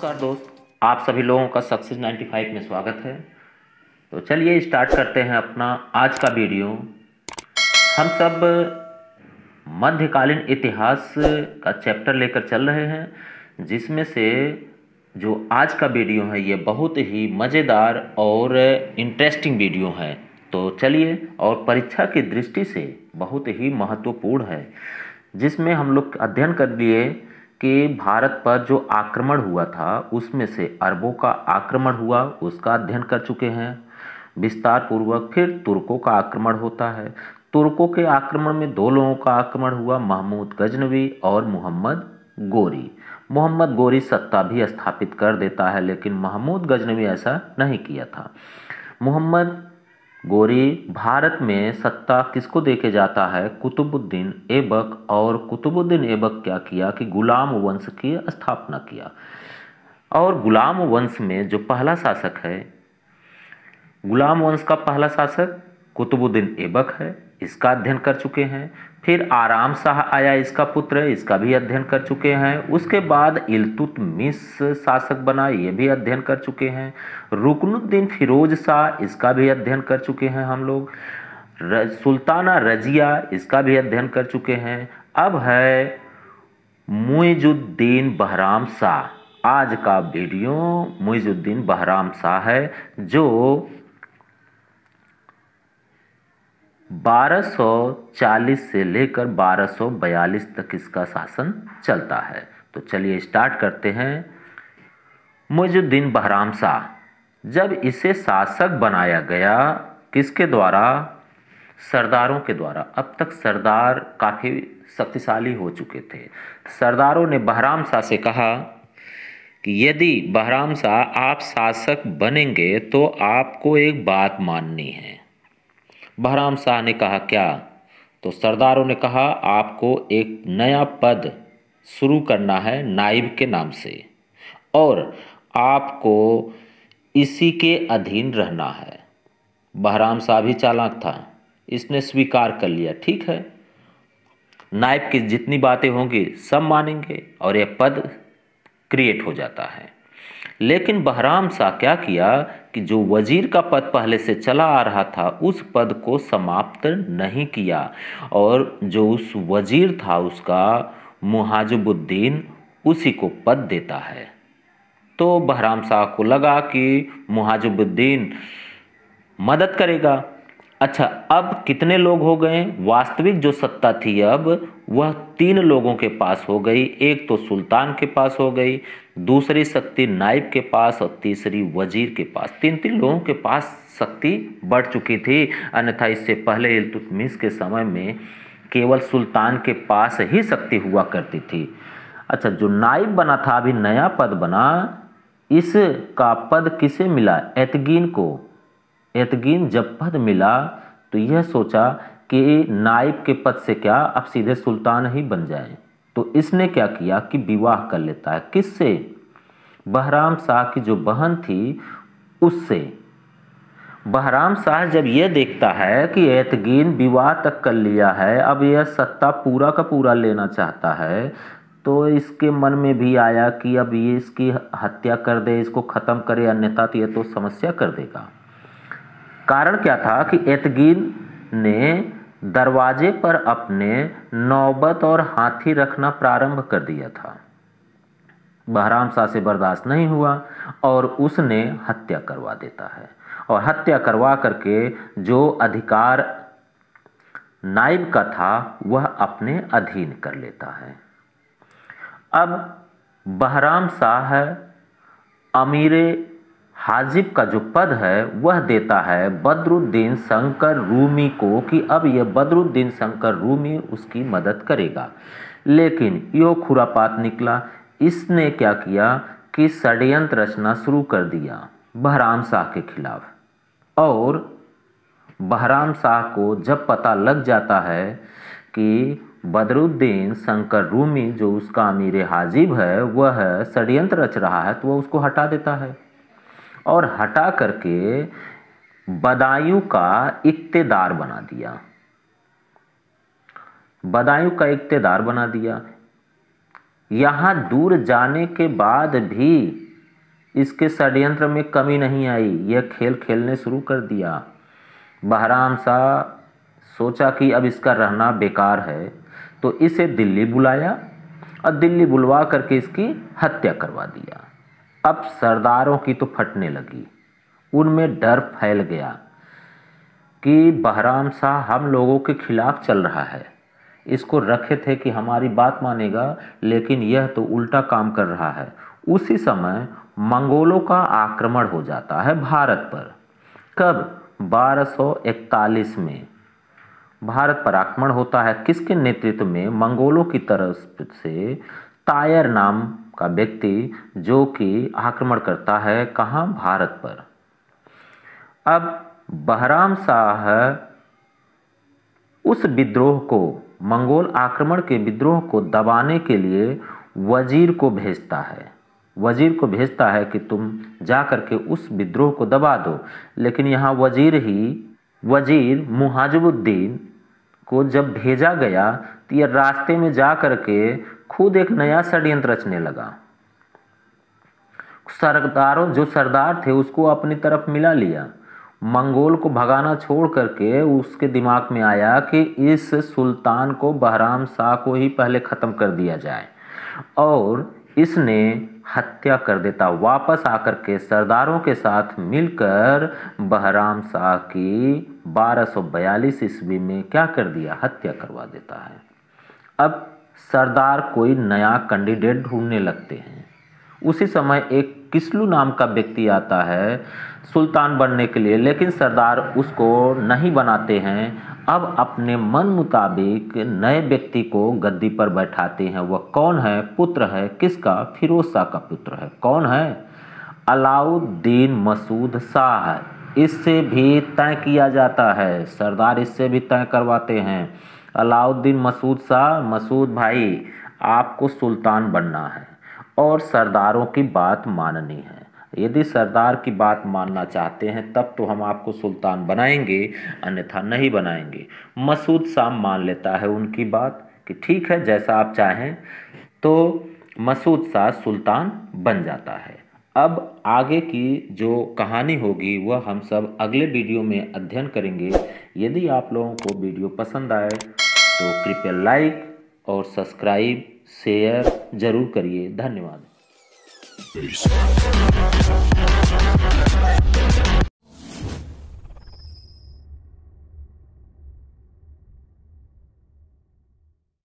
नमस्कार दोस्त, आप सभी लोगों का सक्सेस 95 में स्वागत है। तो चलिए स्टार्ट करते हैं अपना आज का वीडियो। हम सब मध्यकालीन इतिहास का चैप्टर लेकर चल रहे हैं, जिसमें से जो आज का वीडियो है ये बहुत ही मज़ेदार और इंटरेस्टिंग वीडियो है। तो चलिए, और परीक्षा की दृष्टि से बहुत ही महत्वपूर्ण है, जिसमें हम लोग अध्ययन कर लिए कि भारत पर जो आक्रमण हुआ था उसमें से अरबों का आक्रमण हुआ, उसका अध्ययन कर चुके हैं विस्तार पूर्वक। फिर तुर्कों का आक्रमण होता है। तुर्कों के आक्रमण में दो लोगों का आक्रमण हुआ, महमूद गजनवी और मोहम्मद गोरी। मोहम्मद गोरी सत्ता भी स्थापित कर देता है, लेकिन महमूद गजनवी ऐसा नहीं किया था। मोहम्मद गोरी भारत में सत्ता किसको देके जाता है? कुतुबुद्दीन ऐबक। और कुतुबुद्दीन ऐबक क्या किया कि गुलाम वंश की स्थापना किया। और गुलाम वंश में जो पहला शासक है, गुलाम वंश का पहला शासक कुतुबुद्दीन ऐबक है, इसका अध्ययन कर चुके हैं। फिर आराम शाह आया, इसका पुत्र है, इसका भी अध्ययन कर चुके हैं। उसके बाद इल्तुतमिश शासक बना, ये भी अध्ययन कर चुके हैं। रुकनुद्दीन फिरोज शाह, इसका भी अध्ययन कर चुके हैं हम लोग। सुल्ताना रजिया, इसका भी अध्ययन कर चुके हैं। अब है मुइजुद्दीन बहराम शाह। आज का वीडियो मुइजुद्दीन बहराम शाह है, जो 1240 से लेकर 1242 तक इसका शासन चलता है। तो चलिए स्टार्ट करते हैं। मुइजुद्दीन बहराम शाह, जब इसे शासक बनाया गया, किसके द्वारा? सरदारों के द्वारा। अब तक सरदार काफ़ी शक्तिशाली हो चुके थे। सरदारों ने बहराम शाह से कहा कि यदि बहराम शाह आप शासक बनेंगे तो आपको एक बात माननी है। बहराम शाह ने कहा क्या? तो सरदारों ने कहा आपको एक नया पद शुरू करना है नाइब के नाम से, और आपको इसी के अधीन रहना है। बहराम शाह भी चालाक था, इसने स्वीकार कर लिया, ठीक है, नाइब की जितनी बातें होंगी सब मानेंगे, और यह पद क्रिएट हो जाता है। लेकिन बहराम शाह क्या किया कि जो वजीर का पद पहले से चला आ रहा था उस पद को समाप्त नहीं किया, और जो उस वजीर था उसका मुहाजिबुद्दीन, उसी को पद देता है। तो बहराम शाह को लगा कि मुहाजिबुद्दीन मदद करेगा। अच्छा, अब कितने लोग हो गए? वास्तविक जो सत्ता थी अब वह 3 लोगों के पास हो गई। एक तो सुल्तान के पास हो गई, दूसरी शक्ति नाइब के पास, और तीसरी वजीर के पास। 3 लोगों के पास शक्ति बढ़ चुकी थी। अन्यथा इससे पहले इल्तुतमिश के समय में केवल सुल्तान के पास ही शक्ति हुआ करती थी। अच्छा, जो नाइब बना था, अभी नया पद बना, इसका पद किसे मिला? एतगीन को। एतगीन जब पद मिला तो यह सोचा कि नाइब के पद से क्या अब सीधे सुल्तान ही बन जाए। तो इसने क्या किया कि विवाह कर लेता है। किससे? बहराम शाह की जो बहन थी उससे। बहराम शाह जब यह देखता है कि एतगीन विवाह तक कर लिया है, अब यह सत्ता पूरा का पूरा लेना चाहता है, तो इसके मन में भी आया कि अब ये इसकी हत्या कर दे, इसको ख़त्म करे, अन्यथा तो यह तो समस्या कर देगा। कारण क्या था कि एतगीन ने दरवाजे पर अपने नौबत और हाथी रखना प्रारंभ कर दिया था। बहराम शाह से बर्दाश्त नहीं हुआ और उसने हत्या करवा देता है, और हत्या करवा करके जो अधिकार नाइब का था वह अपने अधीन कर लेता है। अब बहराम शाह अमीरे हाजिब का जो पद है वह देता है बदरुद्दीन शंकर रूमी को, कि अब यह बदरुद्दीन शंकर रूमी उसकी मदद करेगा। लेकिन यो खुरापात निकला। इसने क्या किया कि षड्यंत्र रचना शुरू कर दिया बहराम शाह के खिलाफ। और बहराम शाह को जब पता लग जाता है कि बदरुद्दीन शंकर रूमी जो उसका अमीर हाजिब है वह षड्यंत्र रच रहा है, तो वह उसको हटा देता है, और हटा करके बदायूं का इक्तेदार बना दिया। बदायूं का इक्तेदार बना दिया। यहाँ दूर जाने के बाद भी इसके षड्यंत्र में कमी नहीं आई, यह खेल खेलने शुरू कर दिया। बहराम शाह सोचा कि अब इसका रहना बेकार है, तो इसे दिल्ली बुलाया और दिल्ली बुलवा करके इसकी हत्या करवा दिया। अब सरदारों की तो फटने लगी, उनमें डर फैल गया कि बहराम शाह हम लोगों के खिलाफ चल रहा है। इसको रखे थे कि हमारी बात मानेगा, लेकिन यह तो उल्टा काम कर रहा है। उसी समय मंगोलों का आक्रमण हो जाता है भारत पर। कब? 1241 में भारत पर आक्रमण होता है। किसके नेतृत्व में? मंगोलों की तरफ से तायर नाम का व्यक्ति, जो कि आक्रमण करता है कहाँ? भारत पर। अब बहराम शाह उस विद्रोह को, मंगोल आक्रमण के विद्रोह को दबाने के लिए वजीर को भेजता है। वजीर को भेजता है कि तुम जा करके उस विद्रोह को दबा दो। लेकिन यहाँ वजीर मुहाजिबुद्दीन को जब भेजा गया तो यह रास्ते में जा करके खुद एक नया षड्यंत्र रचने लगा। जो सरदार थे उसको अपनी तरफ मिला लिया। मंगोल को भगाना छोड़ करके उसके दिमाग में आया कि इस सुल्तान को, बहराम शाह को ही पहले ख़त्म कर दिया जाए, और इसने हत्या कर देता। वापस आकर के सरदारों के साथ मिलकर बहराम शाह की 1242 ईस्वी में क्या कर दिया? हत्या करवा देता है। अब सरदार कोई नया कैंडिडेट ढूंढने लगते हैं। उसी समय एक किस्लू नाम का व्यक्ति आता है सुल्तान बनने के लिए, लेकिन सरदार उसको नहीं बनाते हैं। अब अपने मन मुताबिक नए व्यक्ति को गद्दी पर बैठाते हैं। वह कौन है? पुत्र है किसका? फिरोज शाह का पुत्र है। कौन है? अलाउद्दीन मसूद शाह है। इससे भी तय किया जाता है, सरदार इससे भी तय करवाते हैं। अलाउद्दीन मसूद शाह, मसूद भाई आपको सुल्तान बनना है और सरदारों की बात माननी है। यदि सरदार की बात मानना चाहते हैं तब तो हम आपको सुल्तान बनाएंगे, अन्यथा नहीं बनाएंगे। मसूद शाह मान लेता है उनकी बात कि ठीक है, जैसा आप चाहें। तो मसूद शाह सुल्तान बन जाता है। अब आगे की जो कहानी होगी वह हम सब अगले वीडियो में अध्ययन करेंगे। यदि आप लोगों को वीडियो पसंद आए तो कृपया लाइक और सब्सक्राइब, शेयर जरूर करिए। धन्यवाद।